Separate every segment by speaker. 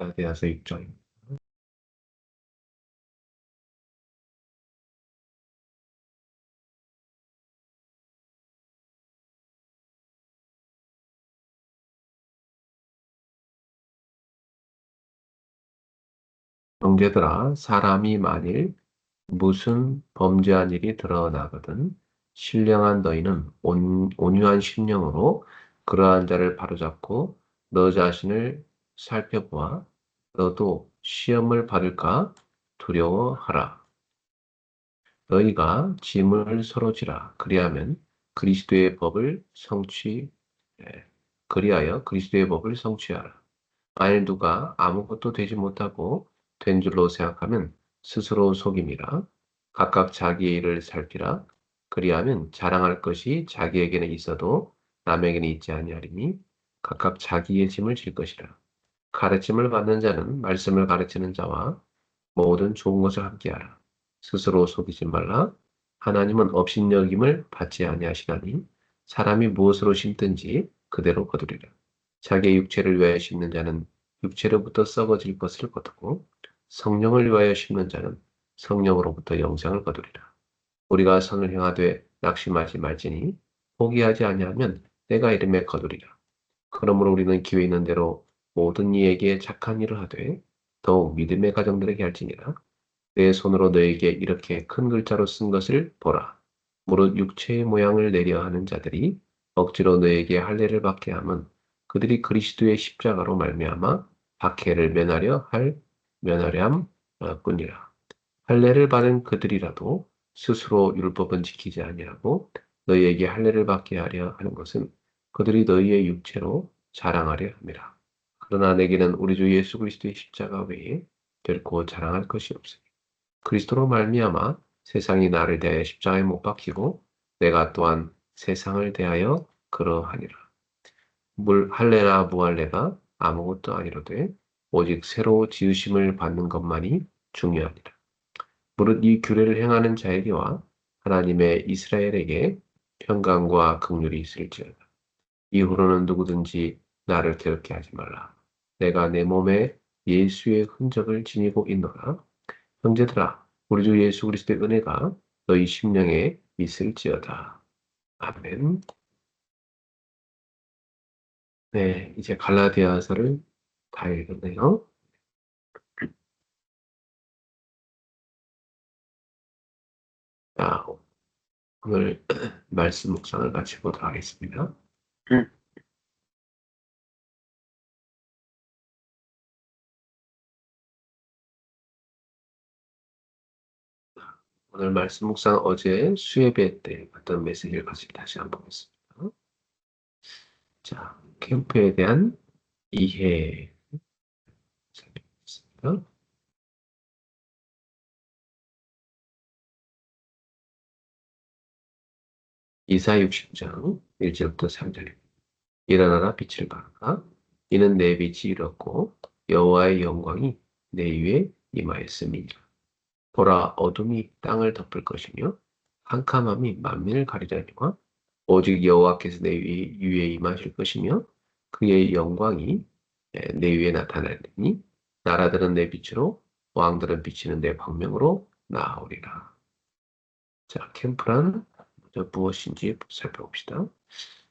Speaker 1: 갈라디아서 6장. 형제들아, 사람이 만일 무슨 범죄한 일이 드러나거든 신령한 너희는 온유한 심령으로 그러한 자를 바로잡고 너 자신을 살펴보아 너도 시험을 받을까 두려워하라. 너희가 짐을 서로 지라. 그리스도의 법을 성취 예, 그리하여 그리스도의 법을 성취하라. 만일 누가 아무것도 되지 못하고 된 줄로 생각하면 스스로 속임이라. 각각 자기의 일을 살피라. 그리하면 자랑할 것이 자기에게는 있어도 남에게는 있지 아니하리니 각각 자기의 짐을 질 것이라. 가르침을 받는 자는 말씀을 가르치는 자와 모든 좋은 것을 함께하라. 스스로 속이지 말라. 하나님은 업신여김을 받지 아니하시나니 사람이 무엇으로 심든지 그대로 거두리라. 자기의 육체를 위하여 심는 자는 육체로부터 썩어질 것을 거두고 성령을 위하여 심는 자는 성령으로부터 영생을 거두리라. 우리가 선을 행하되 낙심하지 말지니 포기하지 아니하면 내가 이름에 거두리라. 그러므로 우리는 기회 있는 대로 모든 이에게 착한 일을 하되 더욱 믿음의 가정들에게 할지니라. 내 손으로 너에게 이렇게 큰 글자로 쓴 것을 보라. 무릇 육체의 모양을 내려 하는 자들이 억지로 너에게 할례를 받게 하면 그들이 그리스도의 십자가로 말미암아 박해를 면하려 함뿐이라. 할례를 받은 그들이라도 스스로 율법은 지키지 아니하고 너희에게 할례를 받게 하려 하는 것은 그들이 너희의 육체로 자랑하려 함이라. 그러나 내게는 우리 주 예수 그리스도의 십자가 외에 결코 자랑할 것이 없으니 그리스도로 말미암아 세상이 나를 대하여 십자가에 못 박히고 내가 또한 세상을 대하여 그러하니라. 물 할례나 무할례가 아무것도 아니로되 오직 새로 지으심을 받는 것만이 중요하니라. 무릇 이 규례를 행하는 자에게와 하나님의 이스라엘에게 평강과 긍휼이 있을지어다. 이후로는 누구든지 나를 괴롭게 하지 말라. 내가 내 몸에 예수의 흔적을 지니고 있노라. 형제들아, 우리 주 예수 그리스도의 은혜가 너희 심령에 있을지어다. 아멘. 네, 이제 갈라디아서를 다 읽었네요. 자, 오늘 말씀 묵상을 같이 보도록 하겠습니다. 오늘 말씀 묵상 어제 수예배 때 봤던 메시지를 같이 다시 한번 보겠습니다. 자, 캠프에 대한 이해 살펴보겠습니다. 이사 60장 1절부터 3절. 일어나라 빛을 발하라. 이는 내 빛이 이렇고 여호와의 영광이 내 위에 임하였음이니라. 보라 어둠이 땅을 덮을 것이며 캄캄함이 만민을 가리려니와 오직 여호와께서 내 위에 임하실 것이며 그의 영광이 내 위에 나타나리니 나라들은 내 빛으로 왕들은 비치는 내 광명으로 나아오리라. 자, 캠프란 무엇인지 살펴봅시다.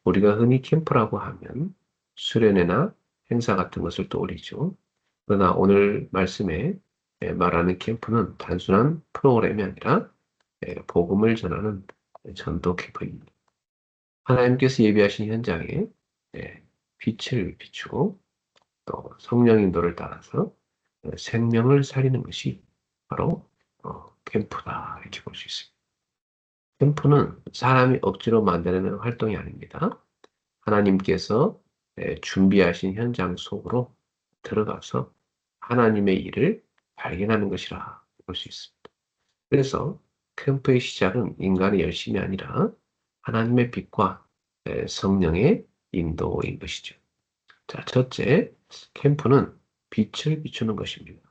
Speaker 1: 우리가 흔히 캠프라고 하면 수련회나 행사 같은 것을 떠올리죠. 그러나 오늘 말씀에 말하는 캠프는 단순한 프로그램이 아니라 복음을 전하는 전도 캠프입니다. 하나님께서 예비하신 현장에 빛을 비추고 또 성령 인도를 따라서 생명을 살리는 것이 바로 캠프다 이렇게 볼 수 있습니다. 캠프는 사람이 억지로 만들어내는 활동이 아닙니다. 하나님께서 준비하신 현장 속으로 들어가서 하나님의 일을 발견하는 것이라 볼 수 있습니다. 그래서 캠프의 시작은 인간의 열심이 아니라 하나님의 빛과 성령의 인도인 것이죠. 자, 첫째, 캠프는 빛을 비추는 것입니다.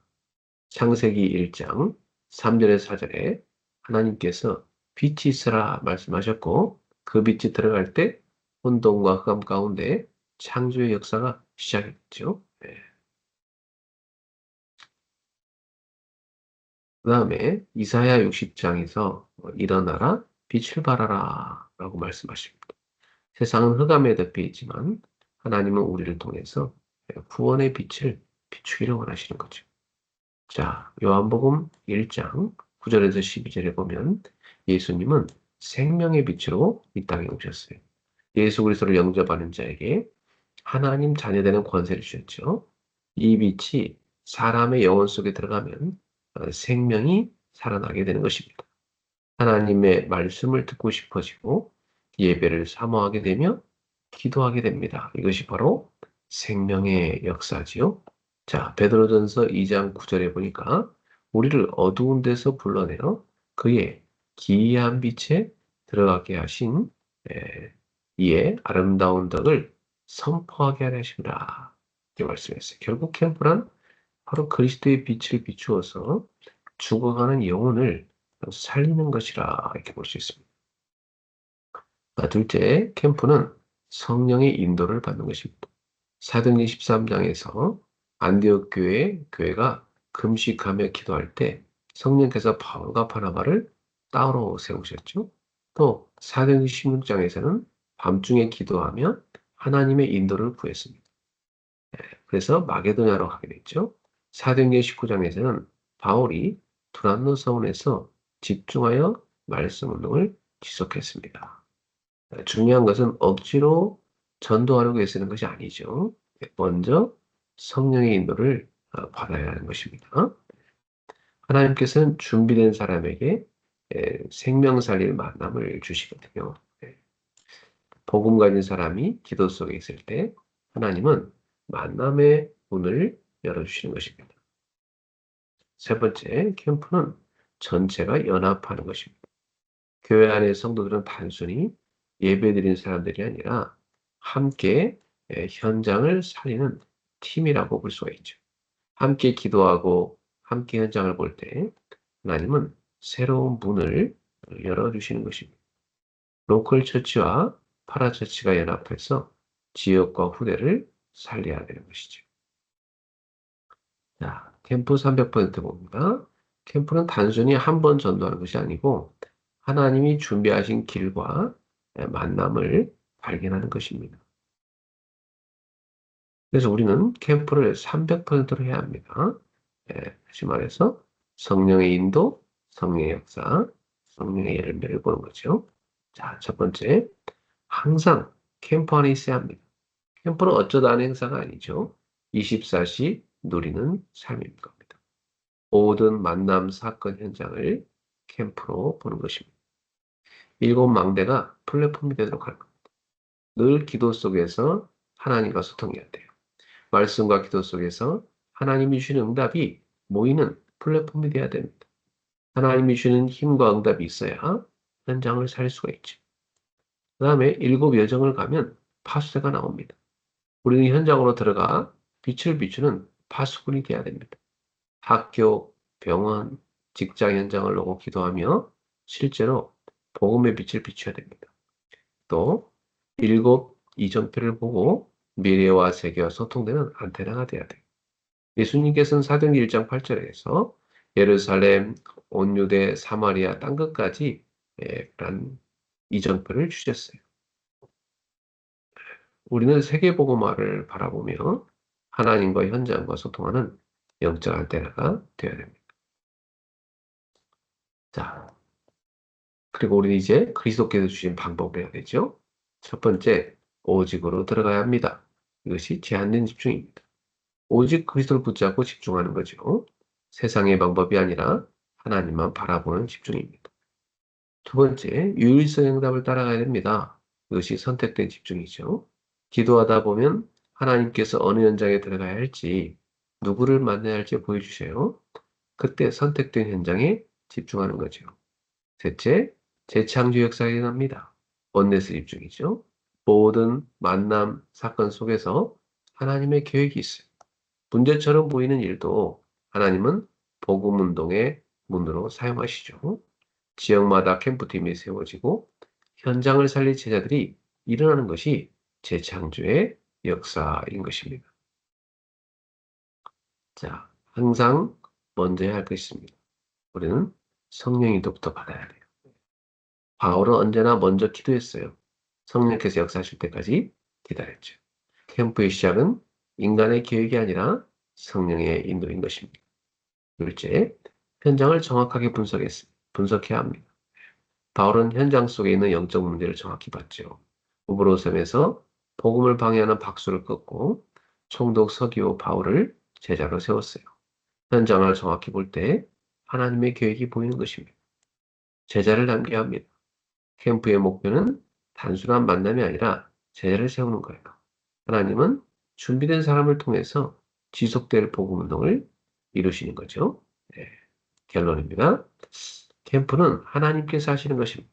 Speaker 1: 창세기 1장 3절에서 4절에 하나님께서 빛이 있으라 말씀하셨고 그 빛이 들어갈 때 혼돈과 흑암 가운데 창조의 역사가 시작했죠. 그 다음에 이사야 60장에서 일어나라 빛을 발하라 라고 말씀하십니다. 세상은 흑암에 덮여 있지만 하나님은 우리를 통해서 구원의 빛을 비추기를 원하시는 거죠. 자, 요한복음 1장 9절에서 12절에 보면 예수님은 생명의 빛으로 이 땅에 오셨어요. 예수 그리스도를 영접하는 자에게 하나님 자녀되는 권세를 주셨죠. 이 빛이 사람의 영혼 속에 들어가면 생명이 살아나게 되는 것입니다. 하나님의 말씀을 듣고 싶어지고 예배를 사모하게 되며 기도하게 됩니다. 이것이 바로 생명의 역사지요. 자, 베드로전서 2장 9절에 보니까 우리를 어두운 데서 불러내어 그의 기이한 빛에 들어가게 하신 이의 아름다운 덕을 선포하게 하려 하심이라. 이렇게 말씀했어요. 결국 캠프란 바로 그리스도의 빛을 비추어서 죽어가는 영혼을 살리는 것이라 이렇게 볼 수 있습니다. 둘째, 캠프는 성령의 인도를 받는 것입니다. 사도행전 13장에서 안디옥 교회가 금식하며 기도할 때 성령께서 바울과 바나바를 따로 세우셨죠. 또 사도행전 16장에서는 밤중에 기도하며 하나님의 인도를 구했습니다. 그래서 마게도냐로 가게 됐죠. 사도행전 19장에서는 바울이 두란노 서원에서 집중하여 말씀 운동을 지속했습니다. 중요한 것은 억지로 전도하려고 애쓰는 것이 아니죠. 먼저 성령의 인도를 받아야 하는 것입니다. 하나님께서는 준비된 사람에게 생명 살릴 만남을 주시거든요. 복음 가진 사람이 기도 속에 있을 때 하나님은 만남의 문을 열어주시는 것입니다. 세 번째, 캠프는 전체가 연합하는 것입니다. 교회 안의 성도들은 단순히 예배드린 사람들이 아니라 함께 현장을 살리는 팀이라고 볼 수가 있죠. 함께 기도하고 함께 현장을 볼 때 하나님은 새로운 문을 열어주시는 것입니다. 로컬 처치와 파라처치가 연합해서 지역과 후대를 살려야 되는 것이죠. 자, 캠프 300% 봅니다. 캠프는 단순히 한 번 전도하는 것이 아니고 하나님이 준비하신 길과 만남을 발견하는 것입니다. 그래서 우리는 캠프를 300%로 해야 합니다. 다시 말해서 성령의 인도, 성령의 역사, 성령의 열매를 보는 거죠. 자, 첫 번째, 항상 캠프 안에 있어야 합니다. 캠프는 어쩌다 하는 행사가 아니죠. 24시 누리는 삶인 겁니다. 모든 만남 사건 현장을 캠프로 보는 것입니다. 일곱 망대가 플랫폼이 되도록 할 겁니다. 늘 기도 속에서 하나님과 소통해야 돼요. 말씀과 기도 속에서 하나님이 주시는 응답이 모이는 플랫폼이 되어야 됩니다. 하나님이 주시는 힘과 응답이 있어야 현장을 살 수가 있죠. 그 다음에 일곱 여정을 가면 파수대가 나옵니다. 우리는 현장으로 들어가 빛을 비추는 파수꾼이 되어야 됩니다. 학교, 병원, 직장 현장을 놓고 기도하며 실제로 복음의 빛을 비춰야 됩니다. 또 일곱 이정표를 보고 미래와 세계와 소통되는 안테나가 돼야 돼요. 예수님께서는 사도행전 1장 8절에서 예루살렘, 온 유대, 사마리아 땅끝까지 란 이정표를 주셨어요. 우리는 세계복음화를 바라보며 하나님과 현장과 소통하는 영적 안테나가 되어야 됩니다. 자, 그리고 우리는 이제 그리스도께서 주신 방법을 해야 되죠. 첫 번째, 오직으로 들어가야 합니다. 이것이 제한된 집중입니다. 오직 그리스도를 붙잡고 집중하는 거죠. 세상의 방법이 아니라 하나님만 바라보는 집중입니다. 두 번째, 유일성 응답을 따라가야 됩니다. 이것이 선택된 집중이죠. 기도하다 보면 하나님께서 어느 현장에 들어가야 할지, 누구를 만나야 할지 보여주세요. 그때 선택된 현장에 집중하는 거죠. 셋째, 재창조 역사가 일어납니다. 원네스 집중이죠. 모든 만남, 사건 속에서 하나님의 계획이 있어요. 문제처럼 보이는 일도 하나님은 복음 운동의 문으로 사용하시죠. 지역마다 캠프팀이 세워지고 현장을 살릴 제자들이 일어나는 것이 재창조의 역사인 것입니다. 자, 항상 먼저 해야 할 것이 있습니다. 우리는 성령 인도부터 받아야 돼요. 바울은 언제나 먼저 기도했어요. 성령께서 역사하실 때까지 기다렸죠. 캠프의 시작은 인간의 계획이 아니라 성령의 인도인 것입니다. 둘째, 현장을 정확하게 분석해야 합니다. 바울은 현장 속에 있는 영적 문제를 정확히 봤죠. 우브로섬에서 복음을 방해하는 박수를 끊고 총독 서기오 바울을 제자로 세웠어요. 현장을 정확히 볼 때 하나님의 계획이 보이는 것입니다. 제자를 남겨야 합니다. 캠프의 목표는 단순한 만남이 아니라 제자를 세우는 거예요. 하나님은 준비된 사람을 통해서 지속될 복음 운동을 이루시는 거죠. 네, 결론입니다. 캠프는 하나님께서 하시는 것입니다.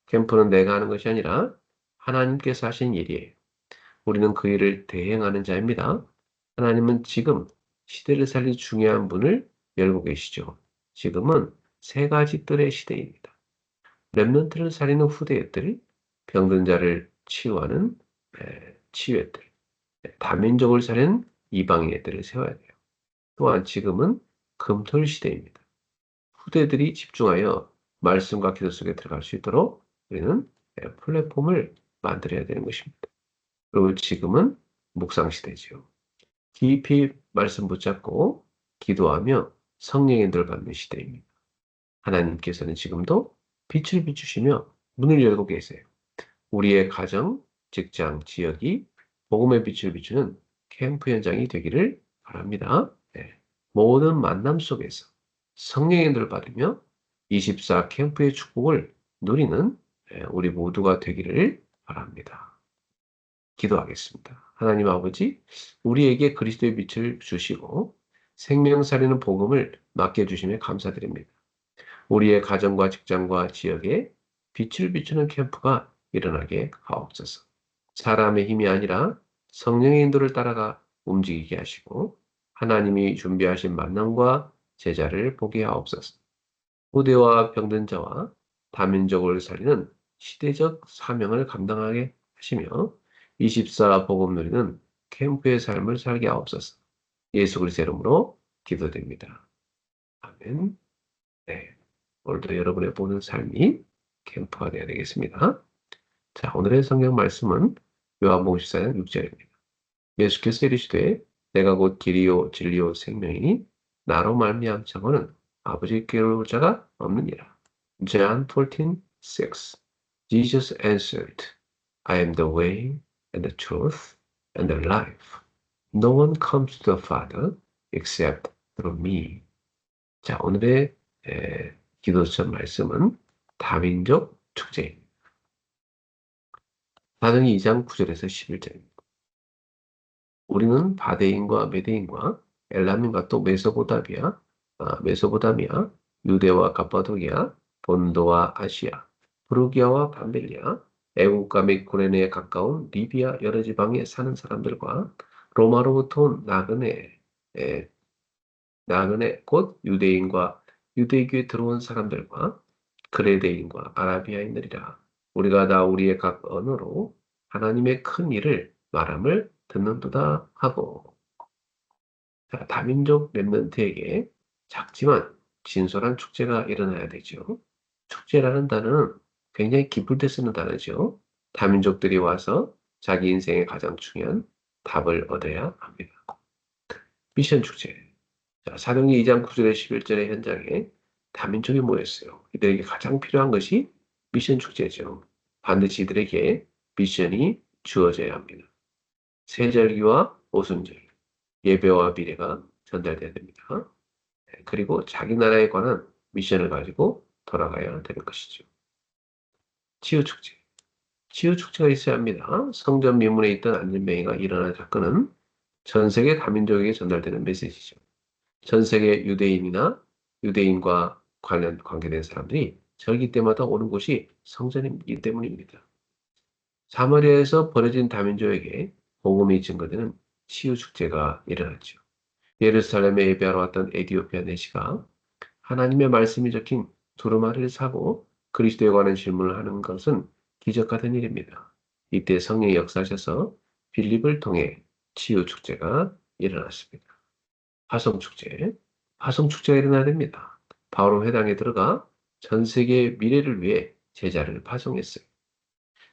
Speaker 1: 캠프는 내가 하는 것이 아니라 하나님께서 하신 일이에요. 우리는 그 일을 대행하는 자입니다. 하나님은 지금 시대를 살릴 중요한 문을 열고 계시죠. 지금은 세 가지 뜰의 시대입니다. 렘넌트를 살리는 후대들, 병든 자를 치유하는 치유애들, 다민족을 살리는 이방인애들을 세워야 돼요. 또한 지금은 금토일 시대입니다. 후대들이 집중하여 말씀과 기도 속에 들어갈 수 있도록 우리는 플랫폼을 만들어야 되는 것입니다. 그리고 지금은 묵상 시대죠. 깊이 말씀 붙잡고 기도하며 성령의 인도를 받는 시대입니다. 하나님께서는 지금도 빛을 비추시며 문을 열고 계세요. 우리의 가정, 직장, 지역이 복음의 빛을 비추는 캠프 현장이 되기를 바랍니다. 네. 모든 만남 속에서 성령의 인도를 받으며 24 캠프의 축복을 누리는 우리 모두가 되기를 바랍니다. 기도하겠습니다. 하나님 아버지, 우리에게 그리스도의 빛을 주시고 생명 살리는 복음을 맡겨주심에 감사드립니다. 우리의 가정과 직장과 지역에 빛을 비추는 캠프가 일어나게 하옵소서. 사람의 힘이 아니라 성령의 인도를 따라가 움직이게 하시고 하나님이 준비하신 만남과 제자를 보게 하옵소서. 후대와 병든 자와 다민족을 살리는 시대적 사명을 감당하게 하시며 24 복음 누리는 캠프의 삶을 살게 하옵소서. 예수 그리스도의 이름으로 기도드립니다. 아멘. 네. 오늘도 여러분의 보는 삶이 캠프가 되어야 되겠습니다. 자, 오늘의 성경 말씀은 요한복음 14장 6절입니다. 예수께서 이르시되 내가 곧 길이요 진리요 생명이니 나로 말미암 자고는 아버지께로 올 자가 없느니라. John 14:6 Jesus answered, I am the way and the truth and the life. No one comes to the Father except through me. 자, 오늘의 기도처 말씀은 다민족 축제입니다. 사도행전 2장 9절에서 11절입니다. 우리는 바데인과 메데인과 엘람인과 또 메소포타미아, 유대와 갑바도기아, 본도와 아시아, 프루기아와 밤빌리아, 애국과 및 구레네에 가까운 리비아 여러 지방에 사는 사람들과 로마로부터 온 나그네 곧 유대인과 유대교에 들어온 사람들과 그레데인과 아라비아인들이라. 우리가 다 우리의 각 언어로 하나님의 큰 일을 말함을 듣는도다 하고. 자, 다민족 렘넌트에게 작지만 진솔한 축제가 일어나야 되죠. 축제라는 단어는 굉장히 기쁠 때 쓰는 단어죠. 다민족들이 와서 자기 인생의 가장 중요한 답을 얻어야 합니다. 미션 축제. 자, 사도행전 2장 9절에 11절의 현장에 다민족이 모였어요. 이들에게 가장 필요한 것이 미션 축제죠. 반드시 이들에게 미션이 주어져야 합니다. 세절기와 오순절, 예배와 미래가 전달돼야 됩니다. 그리고 자기 나라에 관한 미션을 가지고 돌아가야 되는 것이죠. 치유축제. 치유축제가 있어야 합니다. 성전 미문에 있던 안전병이가 일어난 사건은 전 세계 다민족에게 전달되는 메시지죠. 전 세계 유대인과 관계된 사람들이 절기 때마다 오는 곳이 성전이기 때문입니다. 사마리아에서 버려진 다민족에게 복음이 증거되는 치유축제가 일어났죠. 예루살렘에 예배하러 왔던 에디오피아 내시가 하나님의 말씀이 적힌 두루마리를 사고 그리스도에 관한 질문을 하는 것은 기적 같은 일입니다. 이때 성령이 역사하셔서 빌립을 통해 치유축제가 일어났습니다. 화성축제가 일어나야 됩니다. 바울은 회당에 들어가 전 세계의 미래를 위해 제자를 파송했어요.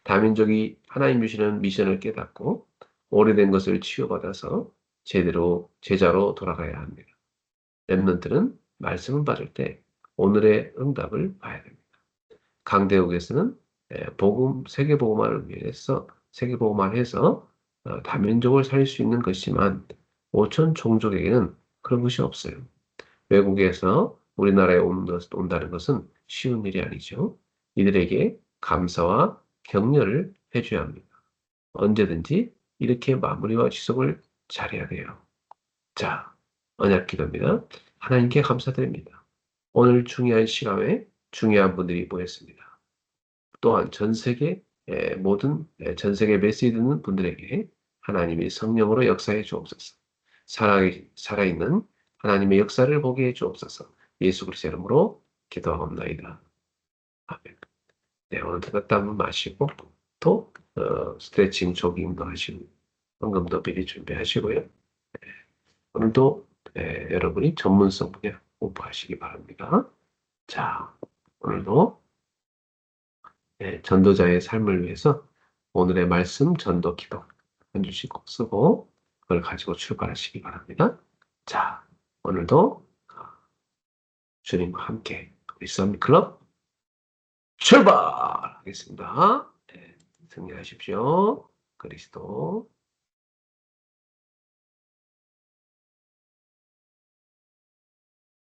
Speaker 1: 다민족이 하나님 주시는 미션을 깨닫고 오래된 것을 치유받아서 제대로 제자로 돌아가야 합니다. 랩런트는 말씀을 받을 때 오늘의 응답을 봐야 됩니다. 강대국에서는 세계복음화를 위해서 세계복음화해서 다민족을 살릴 수 있는 것이지만 5천 종족에게는 그런 것이 없어요. 외국에서 우리나라에 온다는 것은 쉬운 일이 아니죠. 이들에게 감사와 격려를 해줘야 합니다. 언제든지 이렇게 마무리와 지속을 잘해야 돼요. 자, 언약 기도입니다. 하나님께 감사드립니다. 오늘 중요한 시간에 중요한 분들이 모였습니다. 또한 전 세계 메시지 듣는 분들에게 하나님이 성령으로 역사해 주옵소서. 살아있는 하나님의 역사를 보게 해 주옵소서. 예수 그리스도 이름으로 기도하옵나이다. 아멘. 네, 오늘도 따뜻한 물 마시고 또 스트레칭 조깅도 하시고 헌금도 미리 준비하시고요. 오늘도 여러분이 전문성 분야 공부하시기 바랍니다. 자, 오늘도 전도자의 삶을 위해서 오늘의 말씀 전도 기도 한 줄씩 꼭 쓰고 그걸 가지고 출발하시기 바랍니다. 자, 오늘도 주님과 함께 우리 썸클럽 출발하겠습니다. 네, 승리하십시오. 그리스도